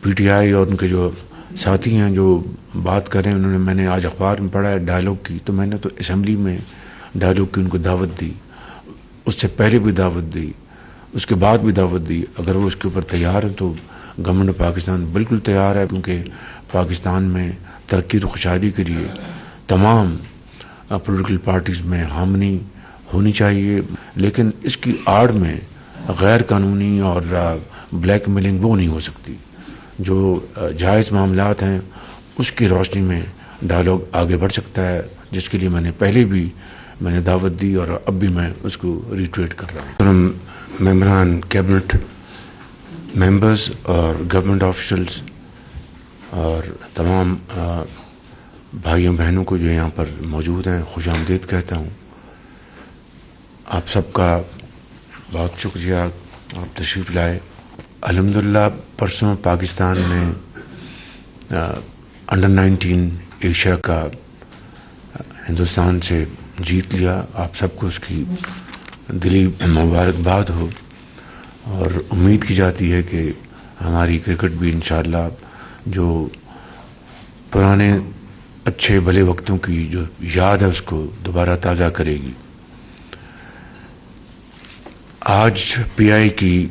P T I اور ان کے جو ساتھی ہیں جو بات کر رہے ہیں، میں نے آج اخبار میں پڑھا ہے ڈائلاگ کی، تو میں نے تو اسمبلی میں ڈائلاگ کی ان کو دعوت دی، اس سے پہلے بھی دعوت دی، اس کے بعد بھی دعوت دی۔ اگر وہ اس کے اوپر تیار ہیں تو گورنمنٹ آف پاکستان بالکل تیار ہے، کیونکہ پاکستان میں ترقی اور خوشحالی کے لیے تمام پولیٹیکل پارٹیز میں ہارمنی ہونی چاہیے، لیکن اس کی آڑ میں غیر قانونی اور بلیک میلنگ وہ نہیں ہو سکتی۔ جو جائز معاملات ہیں اس کی روشنی میں ڈائلاگ آگے بڑھ سکتا ہے، جس کے لیے میں نے پہلے بھی دعوت دی اور اب بھی میں اس کو ریٹویٹ کر رہا ہوں۔ ممبران کیبنٹ، ممبرز اور گورنمنٹ آفیشلز اور تمام بھائیوں بہنوں کو جو یہاں پر موجود ہیں خوش آمدید کہتا ہوں۔ آپ سب کا بہت شکریہ، آپ تشریف لائے۔ الحمدللہ پرسوں پاکستان نے انڈر-19 ایشیا کا ہندوستان سے جیت لیا۔ آپ سب کو اس کی دلی مبارکباد ہو، اور امید کی جاتی ہے کہ ہماری کرکٹ بھی انشاءاللہ جو پرانے اچھے بھلے وقتوں کی جو یاد ہے اس کو دوبارہ تازہ کرے گی۔ آج پی آئی کی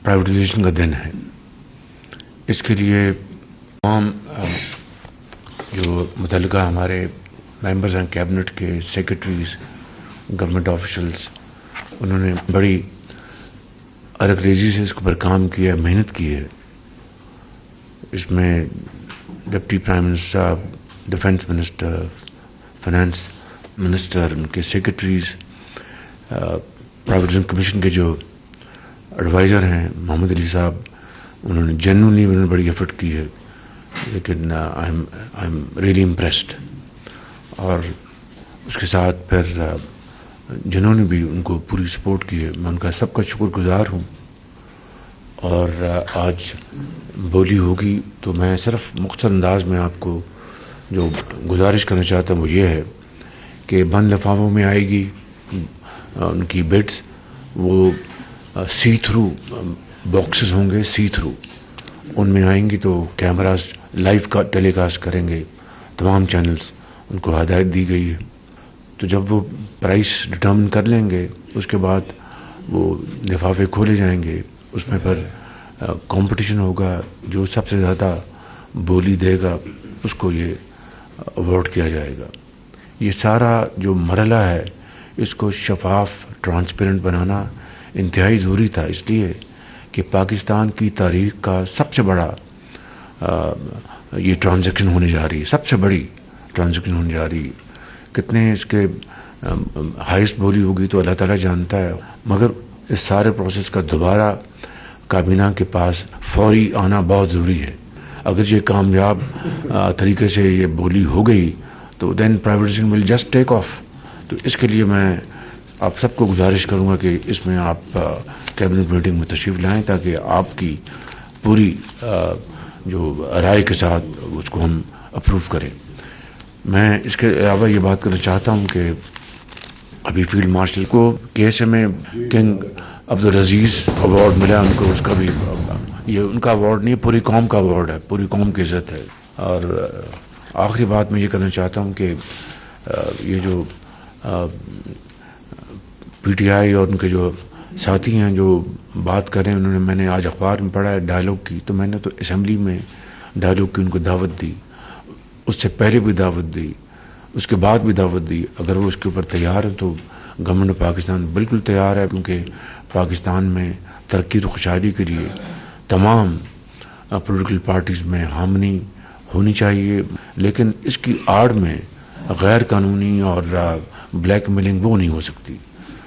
پرائیویٹائزیشن کا دن ہے۔ اس کے لیے تمام جو متعلقہ ہمارے ممبرز ہیں کیبنٹ کے، سیکرٹریز، گورنمنٹ آفیشلز، انہوں نے بڑی ارگ ریزی سے اس کے اوپر کام کیا ہے، محنت کی ہے۔ اس میں ڈپٹی پرائم منسٹر صاحب، ڈیفنس منسٹر، فائنانس منسٹر، ان کے سیکرٹریز، پرائیویٹائزیشن کمیشن کے جو ایڈوائزر ہیں محمد علی صاحب، انہوں نے جینوئنلی بڑی ایفرٹ کی ہے، لیکن آئی ایم ریئلی امپریسڈ۔ اور اس کے ساتھ پھر جنہوں نے بھی ان کو پوری سپورٹ کی ہے، میں ان کا سب کا شکر گزار ہوں۔ اور آج بولی ہوگی تو میں صرف مختصر انداز میں آپ کو جو گزارش کرنا چاہتا ہوں وہ یہ ہے کہ بند لفافوں میں آئے گی ان کی بٹس، وہ سی تھرو باکسز ہوں گے، سی تھرو ان میں آئیں گی، تو کیمراز لائیو کا ٹیلی کاسٹ کریں گے تمام چینلز، ان کو ہدایت دی گئی ہے۔ تو جب وہ پرائس ڈٹرمن کر لیں گے، اس کے بعد وہ لفافے کھولے جائیں گے، اس میں پھر کمپٹیشن ہوگا، جو سب سے زیادہ بولی دے گا اس کو یہ اوارڈ کیا جائے گا۔ یہ سارا جو مرحلہ ہے اس کو شفاف، ٹرانسپیرنٹ بنانا انتہائی ضروری تھا، اس لیے کہ پاکستان کی تاریخ کا سب سے بڑا یہ ٹرانزیکشن ہونے جا رہی ہے، سب سے بڑی ٹرانزیکشن ہونے جا رہی ہے۔ کتنے اس کے ہائیسٹ بولی ہوگی تو اللہ تعالیٰ جانتا ہے، مگر اس سارے پروسیس کا دوبارہ کابینہ کے پاس فوری آنا بہت ضروری ہے۔ اگر یہ کامیاب طریقے سے یہ بولی ہو گئی تو then privatisation will just take off. تو اس کے لیے میں آپ سب کو گزارش کروں گا کہ اس میں آپ کیبنٹ میٹنگ میں تشریف لائیں، تاکہ آپ کی پوری جو رائے کے ساتھ اس کو ہم اپروو کریں۔ میں اس کے علاوہ یہ بات کرنا چاہتا ہوں کہ ابھی فیلڈ مارشل کو کیس میں کنگ عبدالعزیز ایوارڈ ملا ان کو، اس کا بھی یہ ان کا ایوارڈ نہیں ہے، پوری قوم کا ایوارڈ ہے، پوری قوم کی عزت ہے۔ اور آخری بات میں یہ کرنا چاہتا ہوں کہ یہ جو پی ٹی آئی اور ان کے جو ساتھی ہیں جو بات کر رہے ہیں، میں نے آج اخبار میں پڑھا ہے ڈائلاگ کی، تو میں نے تو اسمبلی میں ڈائلاگ کی ان کو دعوت دی، اس سے پہلے بھی دعوت دی، اس کے بعد بھی دعوت دی۔ اگر وہ اس کے اوپر تیار ہیں تو گورنمنٹ آف پاکستان بالکل تیار ہے، کیونکہ پاکستان میں ترقی اور خوشحالی کے لیے تمام پولیٹیکل پارٹیز میں ہارمنی ہونی چاہیے، لیکن اس کی آڑ میں غیر قانونی اور بلیک میلنگ وہ نہیں ہو سکتی۔